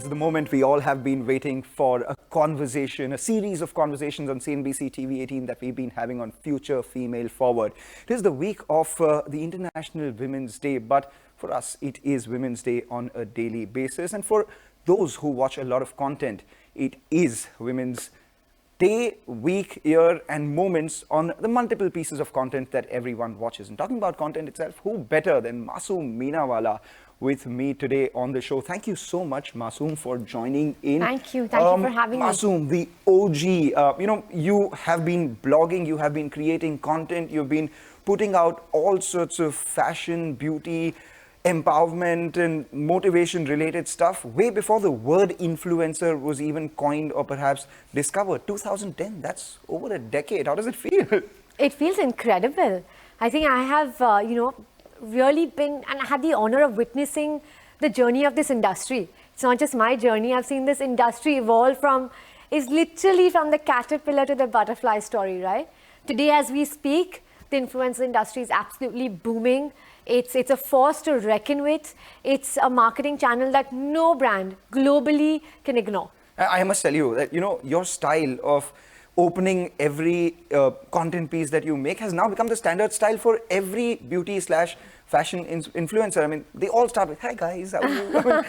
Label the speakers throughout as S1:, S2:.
S1: This is the moment we all have been waiting for, a conversation, a series of conversations on CNBC TV18 that we've been having on Future Female Forward. It is the week of the International Women's Day, but for us, it is Women's Day on a daily basis. And for those who watch a lot of content, it is Women's Day, week, year, and moments on the multiple pieces of content that everyone watches. And talking about content itself, who better than Masoom Minawala with me today on the show. Thank you so much, Masoom, for joining in.
S2: Thank you for having me.
S1: Masoom, the OG, you have been blogging, you have been creating content, you've been putting out all sorts of fashion, beauty, empowerment and motivation related stuff way before the word influencer was even coined or perhaps discovered. 2010, that's over a decade. How does it feel?
S2: It feels incredible. I think I have, really been, and I had the honor of witnessing the journey of this industry. It's not just my journey. I've seen this industry evolve it's literally from the caterpillar to the butterfly story, right? Today, as we speak, the influencer industry is absolutely booming. It's a force to reckon with. It's a marketing channel that no brand globally can ignore.
S1: I must tell you that, your style of opening every content piece that you make has now become the standard style for every beauty / fashion influencer. I mean, they all start with, "Hi guys, how are you?"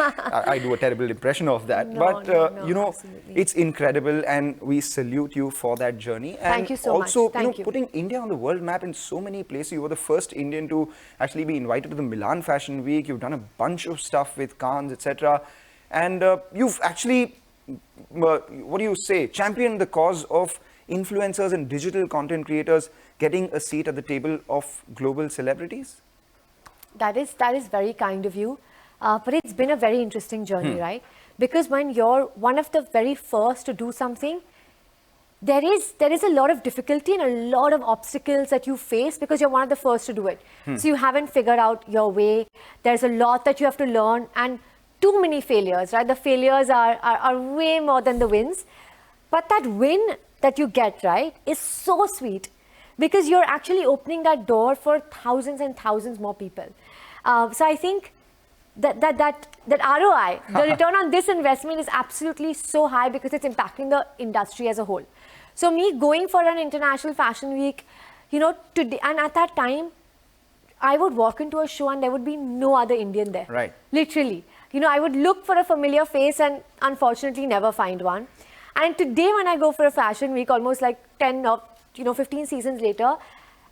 S1: I do a terrible impression of that.
S2: No,
S1: it's incredible and we salute you for that journey. And
S2: thank you so much.
S1: Also,
S2: Thank you.
S1: putting India on the world map in so many places. You were the first Indian to actually be invited to the Milan Fashion Week. You've done a bunch of stuff with Cannes, etc. And you've actually, championed the cause of influencers and digital content creators getting a seat at the table of global celebrities?
S2: That is very kind of you. But it's been a very interesting journey, right? Because when you're one of the very first to do something, there is a lot of difficulty and a lot of obstacles that you face because you're one of the first to do it. So you haven't figured out your way. There's a lot that you have to learn and too many failures, right? The failures are way more than the wins. But that win that you get, right, is so sweet because you're actually opening that door for thousands and thousands more people. So I think that ROI, the return on this investment is absolutely so high because it's impacting the industry as a whole. So me going for an international fashion week, today, and at that time, I would walk into a show and there would be no other Indian there.
S1: Right.
S2: Literally. I would look for a familiar face and unfortunately never find one. And today when I go for a fashion week, almost like 10 or 15 seasons later,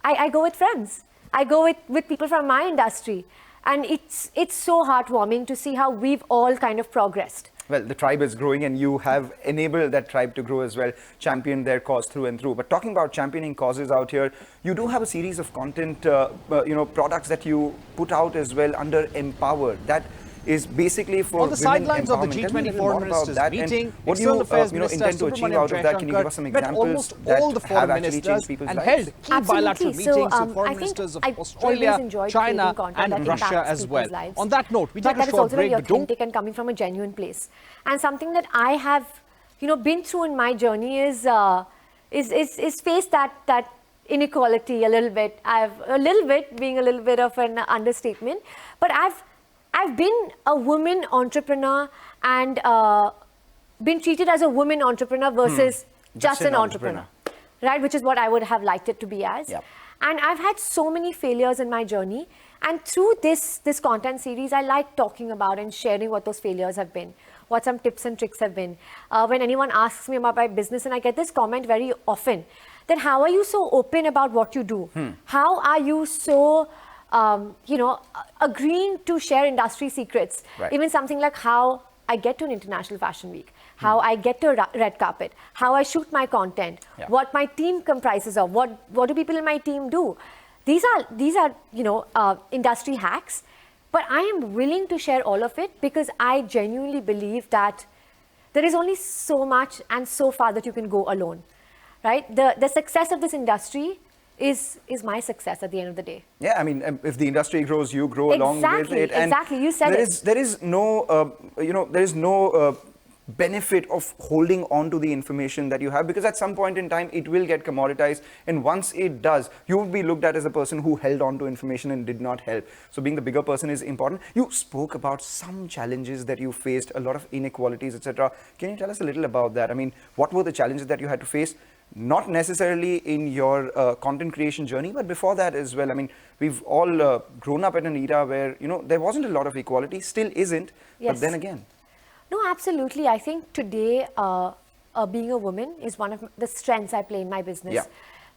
S2: I go with friends. I go with people from my industry. And it's so heartwarming to see how we've all kind of progressed.
S1: Well, the tribe is growing and you have enabled that tribe to grow as well, championed their cause through and through. But talking about championing causes out here, you do have a series of content, products that you put out as well under Empower. That is basically for
S3: on the sidelines of the G20 foreign ministers meeting,
S1: what do you intend to achieve out of that? Can you give us some examples
S3: all the
S1: that
S3: foreign
S1: have actually changed
S3: ministers
S1: people's
S3: and
S1: lives?
S3: held key bilateral meetings with foreign
S2: I think
S3: ministers of
S2: I've
S3: Australia,
S2: always enjoyed
S3: China
S2: creating
S3: and
S2: content that
S3: Russia
S2: impacts
S3: as well.
S2: people's lives.
S3: On that note, we
S2: But
S3: take a
S2: that is
S3: short
S2: also
S3: break.
S2: very
S3: But don't
S2: authentic and coming from a genuine place. And something that I have, been through in my journey is face that inequality a little bit. Being a little bit of an understatement, but I've been a woman entrepreneur and been treated as a woman entrepreneur versus just an entrepreneur, right? Which is what I would have liked it to be as.
S1: Yep.
S2: And I've had so many failures in my journey. And through this content series, I like talking about and sharing what those failures have been, what some tips and tricks have been. When anyone asks me about my business, and I get this comment very often, that how are you so open about what you do? How are you so agreeing to share industry secrets?
S1: Right.
S2: Even something like how I get to an international fashion week, how I get to a red carpet, how I shoot my content, what my team comprises of, what do people in my team do? These are industry hacks, but I am willing to share all of it because I genuinely believe that there is only so much and so far that you can go alone, right? The success of this industry is my success at the end of the day.
S1: Yeah, I mean, if the industry grows, you grow along with it.
S2: And exactly, you said
S1: there is no benefit of holding on to the information that you have, because at some point in time it will get commoditized, and once it does, you will be looked at as a person who held on to information and did not help. So being the bigger person is important. You spoke about some challenges that you faced, a lot of inequalities, etc. Can you tell us a little about that? I mean, what were the challenges that you had to face? Not necessarily in your content creation journey, but before that as well. I mean, we've all grown up in an era where, you know, there wasn't a lot of equality, still isn't,
S2: Yes.
S1: but then again.
S2: No, absolutely. I think today, being a woman is one of the strengths I play in my business.
S1: Yeah.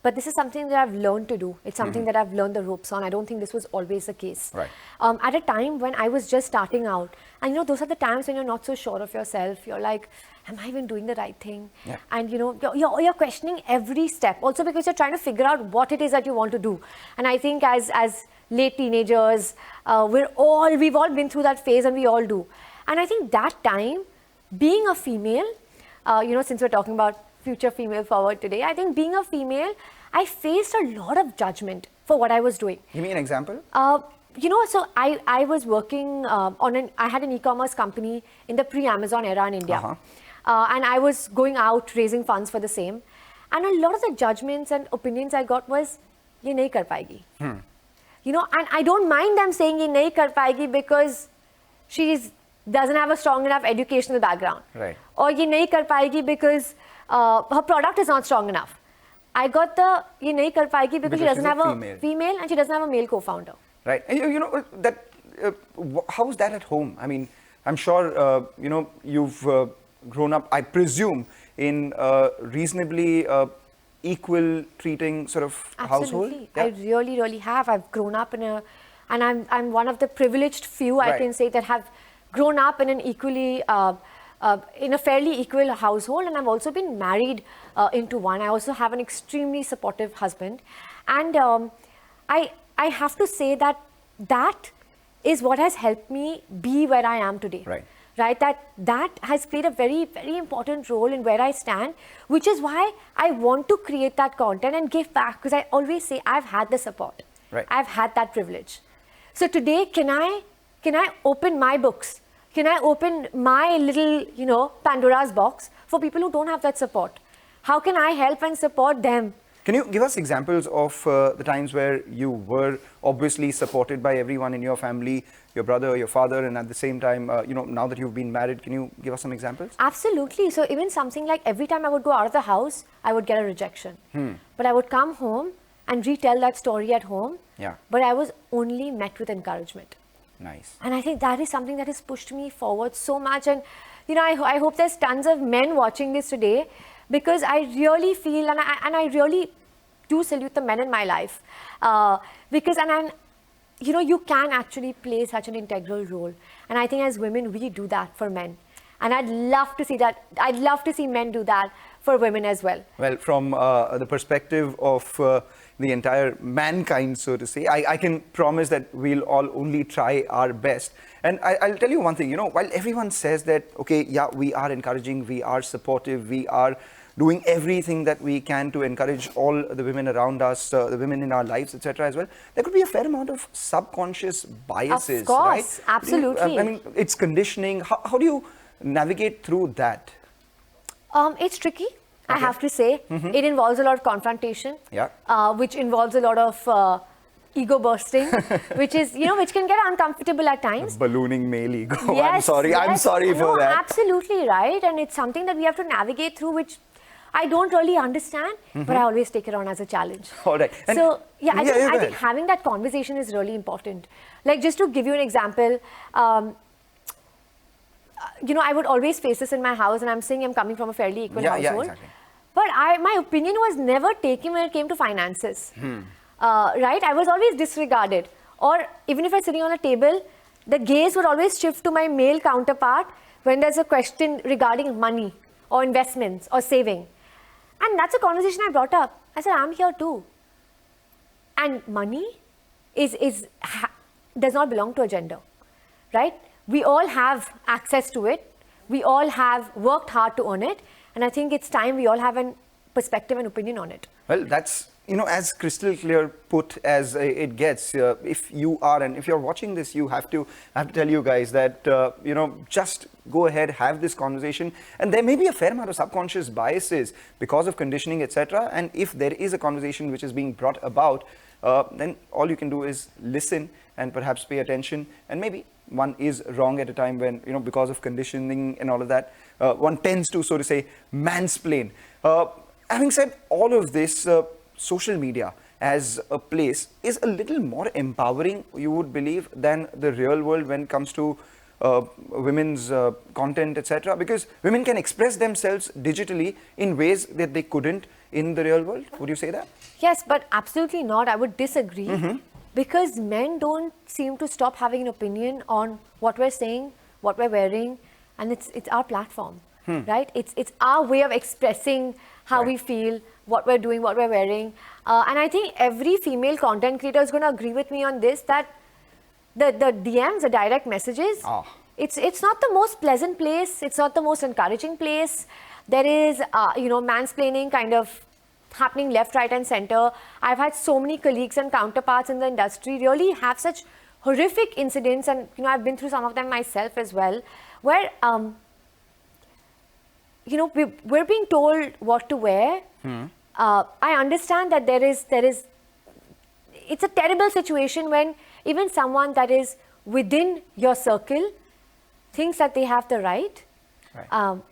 S2: But this is something that I've learned to do. It's something that I've learned the ropes on. I don't think this was always the case.
S1: Right.
S2: At a time when I was just starting out, and you know, those are the times when you're not so sure of yourself. You're like, am I even doing the right thing?
S1: Yeah.
S2: And you know, you're questioning every step. Also because you're trying to figure out what it is that you want to do. And I think as late teenagers, we've all been through that phase, and we all do. And I think that time, being a female, you know, since we're talking about future female forward today, I think being a female, I faced a lot of judgment for what I was doing.
S1: Give me an example.
S2: You know, so I was working I had an e-commerce company in the pre-Amazon era in India. And I was going out raising funds for the same. And a lot of the judgments and opinions I got was, ye nahi kar payegi. You know, and I don't mind them saying ye nahi kar payegi because doesn't have a strong enough educational background.
S1: Right.
S2: Or ye nahi kar payegi because her product is not strong enough. I got the ye nahi kar payegi because she doesn't have a female and she doesn't have a male co-founder.
S1: Right. And you know, that, how is that at home? I mean, I'm sure, you know, you've grown up, I presume, in a reasonably equal treating sort of household.
S2: Absolutely. Yeah. I really, really have. I've grown up and I'm one of the privileged few, I can say, that have grown up in an equally, in a fairly equal household, and I've also been married into one. I also have an extremely supportive husband, and I have to say that is what has helped me be where I am today.
S1: Right.
S2: Right. That has played a very, very important role in where I stand, which is why I want to create that content and give back, because I always say I've had the support.
S1: Right.
S2: I've had that privilege. So today, can I open my books? Can I open my little, you know, Pandora's box for people who don't have that support? How can I help and support them?
S1: Can you give us examples of the times where you were obviously supported by everyone in your family, your brother, your father, and at the same time, you know, now that you've been married, can you give us some examples?
S2: Absolutely. So even something like every time I would go out of the house, I would get a rejection. But I would come home and retell that story at home.
S1: Yeah.
S2: But I was only met with encouragement.
S1: Nice.
S2: And I think that is something that has pushed me forward so much. And, you know, I hope there's tons of men watching this today, because I really feel, and I really do salute the men in my life, because, you know, you can actually play such an integral role. And I think as women, we do that for men. And I'd love to see that. I'd love to see men do that for women as well.
S1: Well, from the perspective of the entire mankind, so to say, I can promise that we'll all only try our best. And I'll tell you one thing, you know, while everyone says that, okay, yeah, we are encouraging, we are supportive, we are doing everything that we can to encourage all the women around us, the women in our lives, etc. as well, there could be a fair amount of subconscious biases,
S2: of course,
S1: right?
S2: Absolutely.
S1: I mean, it's conditioning. How do you navigate through that?
S2: It's tricky, I have to say. It involves a lot of confrontation, which involves a lot of ego bursting, which is, you know, which can get uncomfortable at times.
S1: Ballooning male ego.
S2: Yes,
S1: I'm sorry for that.
S2: Absolutely right. And it's something that we have to navigate through, which I don't really understand, but I always take it on as a challenge.
S1: All right. And
S2: so, yeah, I think having that conversation is really important. Like, just to give you an example, you know, I would always face this in my house, and I'm saying I'm coming from a fairly equal household.
S1: Yeah, exactly.
S2: But my opinion was never taken when it came to finances. Right? I was always disregarded. Or even if I was sitting on a table, the gaze would always shift to my male counterpart when there's a question regarding money or investments or saving. And that's a conversation I brought up. I said, I'm here too. And money does not belong to a gender, right? We all have access to it. We all have worked hard to earn it. And I think it's time we all have a perspective and opinion on it.
S1: Well, that's as crystal clear put as it gets, if you are, and if you're watching this, I have to tell you guys that, just go ahead, have this conversation. And there may be a fair amount of subconscious biases because of conditioning, etc. And if there is a conversation which is being brought about, then all you can do is listen and perhaps pay attention. And maybe one is wrong at a time when, because of conditioning and all of that, one tends to, so to say, mansplain. Having said all of this, social media as a place is a little more empowering, you would believe, than the real world when it comes to women's content, etc. Because women can express themselves digitally in ways that they couldn't in the real world. Would you say that?
S2: Yes, but absolutely not. I would disagree. Because men don't seem to stop having an opinion on what we're saying, what we're wearing, and it's our platform, right? It's our way of expressing how we feel, what we're doing, what we're wearing. And I think every female content creator is going to agree with me on this, that the DMs, the direct messages, it's not the most pleasant place. It's not the most encouraging place. There is, mansplaining kind of happening left, right, and center. I've had so many colleagues and counterparts in the industry really have such horrific incidents, and I've been through some of them myself as well, where we're being told what to wear. I understand that there is it's a terrible situation when even someone that is within your circle thinks that they have the right.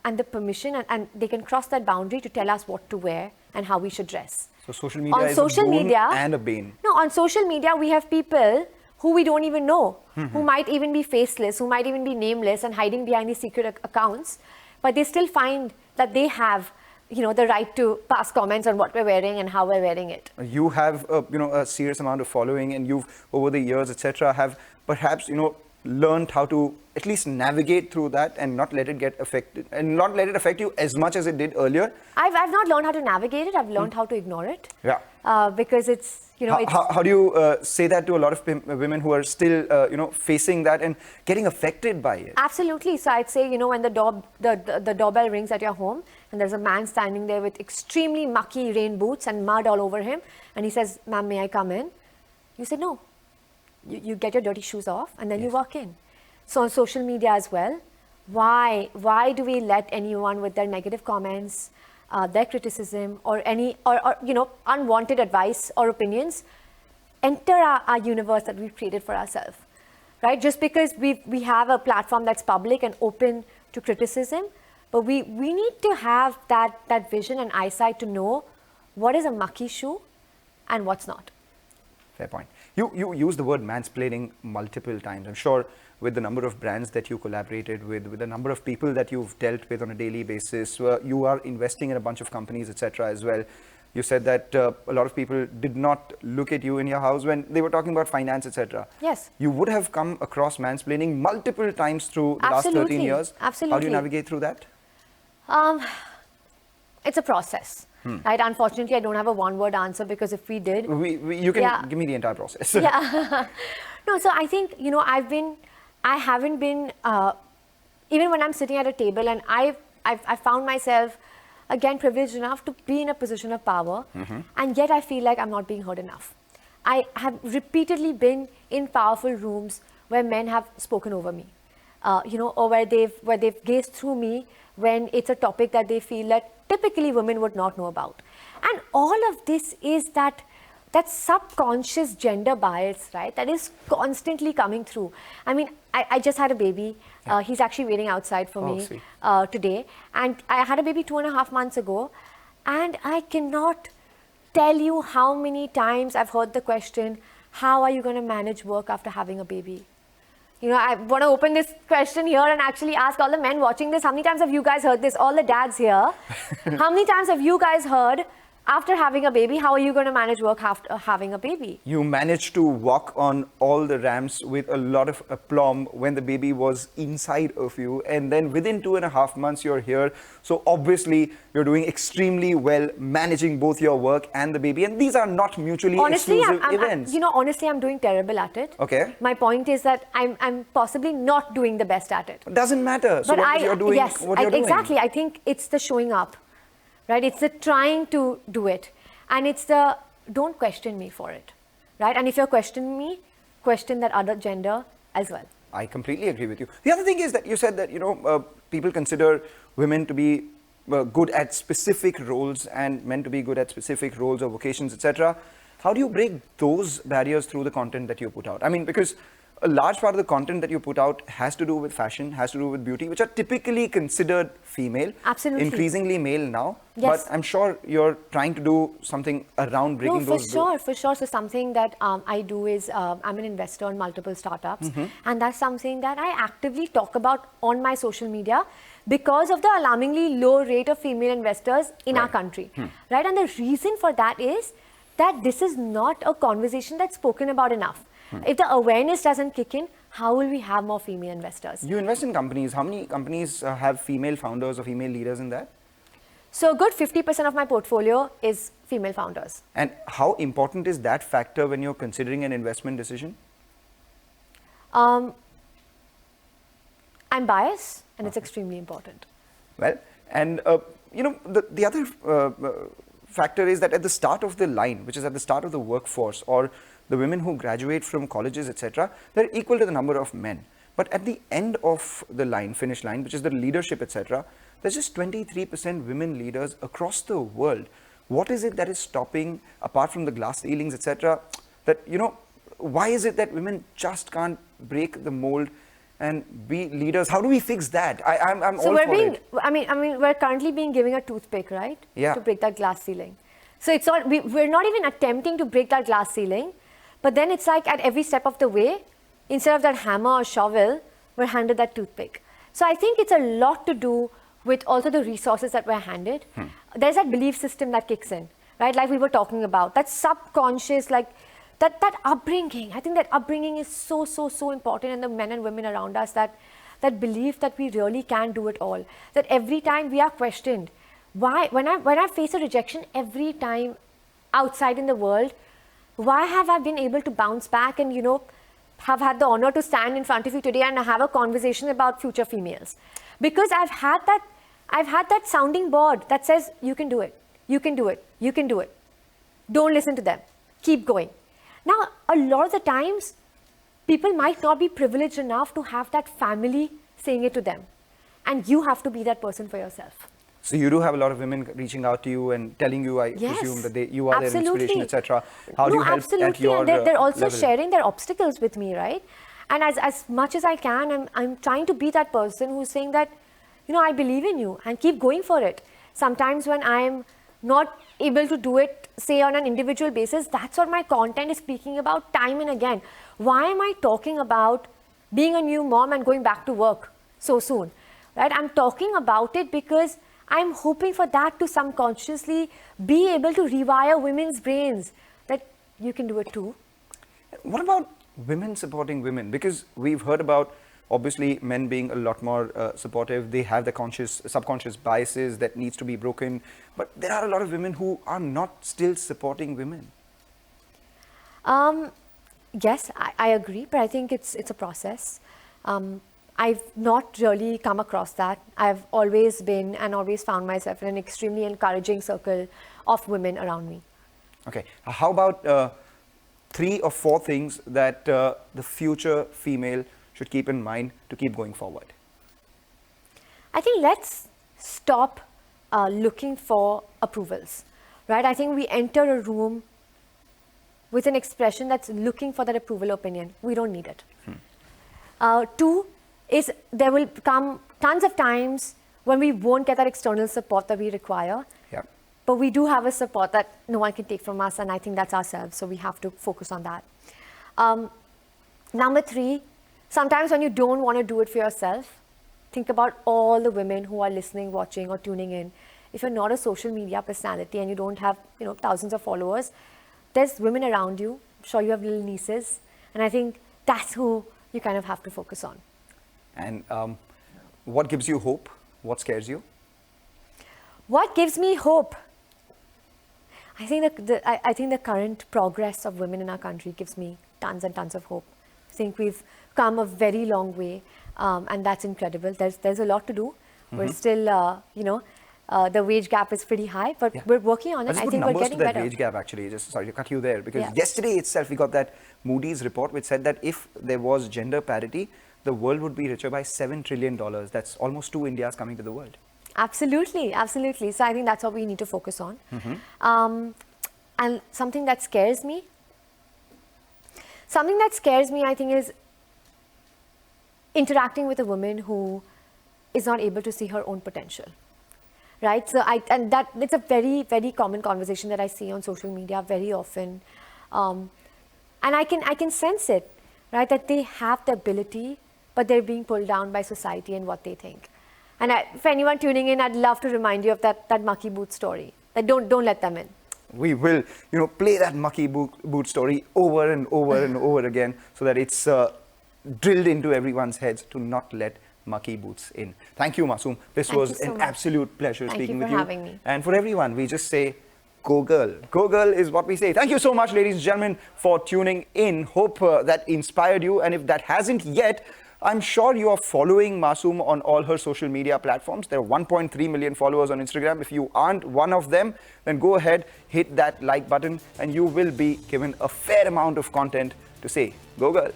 S2: And the permission, and they can cross that boundary to tell us what to wear and how we should dress.
S1: So social media is a boon and a bane.
S2: No, on social media we have people who we don't even know, who might even be faceless, who might even be nameless and hiding behind these secret accounts, but they still find that they have the right to pass comments on what we're wearing and how we're wearing it.
S1: You have a serious amount of following, and you've over the years, etc., have perhaps learned how to at least navigate through that and not let it get affected, and not let it affect you as much as it did earlier.
S2: I've not learned how to navigate it. I've learned how to ignore it. Because it's
S1: how do you say that to a lot of women who are still facing that and getting affected by it?
S2: Absolutely. So I'd say when the doorbell rings at your home and there's a man standing there with extremely mucky rain boots and mud all over him, and he says, "Ma'am, may I come in?" You say no. You get your dirty shoes off and then you walk in. So on social media as well, why do we let anyone with their negative comments, their criticism, or any unwanted advice or opinions enter our universe that we've created for ourselves, right? Just because we have a platform that's public and open to criticism, but we need to have that vision and eyesight to know what is a mucky shoe and what's not.
S1: Fair point. You use the word mansplaining multiple times. I'm sure with the number of brands that you collaborated with the number of people that you've dealt with on a daily basis, you are investing in a bunch of companies, etc. as well. You said that a lot of people did not look at you in your house when they were talking about finance, etc.
S2: Yes.
S1: You would have come across mansplaining multiple times through the last 13 years.
S2: Absolutely.
S1: How do you navigate through that?
S2: It's a process. Right? Unfortunately, I don't have a one-word answer, because if we did...
S1: you can give me the entire process.
S2: No, so I think, I haven't been... even when I'm sitting at a table, and I found myself, again, privileged enough to be in a position of power, and yet I feel like I'm not being heard enough. I have repeatedly been in powerful rooms where men have spoken over me, or where they've gazed through me when it's a topic that they feel that typically women would not know about. And all of this is that subconscious gender bias, right? That is constantly coming through. I mean, I just had a baby. He's actually waiting outside for me today. And I had a baby 2.5 months ago. And I cannot tell you how many times I've heard the question, how are you going to manage work after having a baby? I want to open this question here and actually ask all the men watching this, how many times have you guys heard this? All the dads here. How many times have you guys heard, after having a baby, how are you going to manage work after having a baby?
S1: You managed to walk on all the ramps with a lot of aplomb when the baby was inside of you. And then within 2.5 months, you're here. So obviously, you're doing extremely well managing both your work and the baby. And these are not mutually exclusive events.
S2: Honestly, I'm doing terrible at it.
S1: Okay.
S2: My point is that I'm possibly not doing the best at it.
S1: It doesn't matter. So what you're doing,
S2: exactly. I think it's the showing up. Right? It's the trying to do it. And it's the don't question me for it, right? And if you're questioning me, question that other gender as well.
S1: I completely agree with you. The other thing is that you said that, people consider women to be good at specific roles and men to be good at specific roles or vocations, etc. How do you break those barriers through the content that you put out? I mean, because a large part of the content that you put out has to do with fashion, has to do with beauty, which are typically considered female.
S2: Absolutely.
S1: Increasingly male now.
S2: Yes.
S1: But I'm sure you're trying to do something around breaking those.
S2: No, for sure. So something that I do is I'm an investor in multiple startups. And that's something that I actively talk about on my social media because of the alarmingly low rate of female investors in our country. Right? And the reason for that is that this is not a conversation that's spoken about enough. If the awareness doesn't kick in, how will we have more female investors?
S1: You invest in companies. How many companies have female founders or female leaders in that?
S2: So a good 50% of my portfolio is female founders.
S1: And how important is that factor when you're considering an investment decision?
S2: I'm biased, and it's extremely important.
S1: Well, and the other factor is that at the start of the line, which is at the start of the workforce, or the women who graduate from colleges, etc., they're equal to the number of men. But at the end of the line, finish line, which is the leadership, etc., there's just 23% women leaders across the world. What is it that is stopping, apart from the glass ceilings, etc., that, why is it that women just can't break the mold and be leaders? How do we fix that? I'm all for it.
S2: I mean, we're currently being given a toothpick, right?
S1: Yeah.
S2: To break that glass ceiling. So it's not, we're not even attempting to break that glass ceiling, but then it's like at every step of the way, instead of that hammer or shovel, we're handed that toothpick. So I think it's a lot to do with also the resources that we're handed. There's that belief system that kicks in, right? Like we were talking about, that subconscious, like that upbringing. I think that upbringing is so important in the men and women around us, that belief that we really can do it all. That every time we are questioned, why, when I face a rejection every time outside in the world, why have I been able to bounce back and, have had the honor to stand in front of you today and have a conversation about future females? Because I've had that sounding board that says, you can do it, you can do it, you can do it. Don't listen to them. Keep going. Now, a lot of the times, people might not be privileged enough to have that family saying it to them. And you have to be that person for yourself.
S1: So you do have a lot of women reaching out to you and telling you, I presume, that you are their inspiration, etc. How do you help at your
S2: and they're also
S1: level?
S2: sharing their obstacles with me, right? And as much as I can, I'm trying to be that person who's saying that, I believe in you and keep going for it. Sometimes when I'm not able to do it, say on an individual basis, that's what my content is speaking about time and again. Why am I talking about being a new mom and going back to work so soon, right? I'm talking about it because I'm hoping for that to subconsciously be able to rewire women's brains, that you can do it too.
S1: What about women supporting women? Because we've heard about, obviously, men being a lot more supportive. They have the subconscious biases that needs to be broken. But there are a lot of women who are not still supporting women.
S2: Yes, I agree, but I think it's a process. I've not really come across that. I've always been and always found myself in an extremely encouraging circle of women around me.
S1: Okay. How about 3 or 4 things that the future female should keep in mind to keep going forward?
S2: I think let's stop looking for approvals, right? I think we enter a room with an expression that's looking for that approval opinion. We don't need it. 2 is there will come tons of times when we won't get that external support that we require.
S1: Yeah.
S2: But we do have a support that no one can take from us, and I think that's ourselves. So we have to focus on that. Number 3, sometimes when you don't want to do it for yourself, think about all the women who are listening, watching, or tuning in. If you're not a social media personality and you don't have thousands of followers, there's women around you. I'm sure you have little nieces, and I think that's who you kind of have to focus on.
S1: And what gives you hope? What scares you?
S2: What gives me hope? I think the current progress of women in our country gives me tons and tons of hope. I think we've come a very long way, and that's incredible. There's a lot to do. We're still, the wage gap is pretty high, but we're working on it. I think we're getting better.
S1: Wage gap actually, just sorry to cut you there, because yesterday itself we got that Moody's report which said that if there was gender parity, the world would be richer by $7 trillion. That's almost 2 Indias coming to the world.
S2: Absolutely, absolutely. So I think that's what we need to focus on. And something that scares me, I think, is interacting with a woman who is not able to see her own potential, right? So it's a very, very common conversation that I see on social media very often, and I can sense it, right? That they have the ability, but they're being pulled down by society and what they think. And for anyone tuning in, I'd love to remind you of that mucky boot story. That don't let them in.
S1: We will, play that mucky boot story over and over and over again, so that it's drilled into everyone's heads to not let mucky boots in. Thank you, Masoom. This was an absolute pleasure speaking with you.
S2: Thank you for having me.
S1: And for everyone, we just say, go girl. Go girl is what we say. Thank you so much, ladies and gentlemen, for tuning in. Hope that inspired you. And if that hasn't yet, I'm sure you are following Masoom on all her social media platforms. There are 1.3 million followers on Instagram. If you aren't one of them, then go ahead, hit that like button, and you will be given a fair amount of content to say, go girl.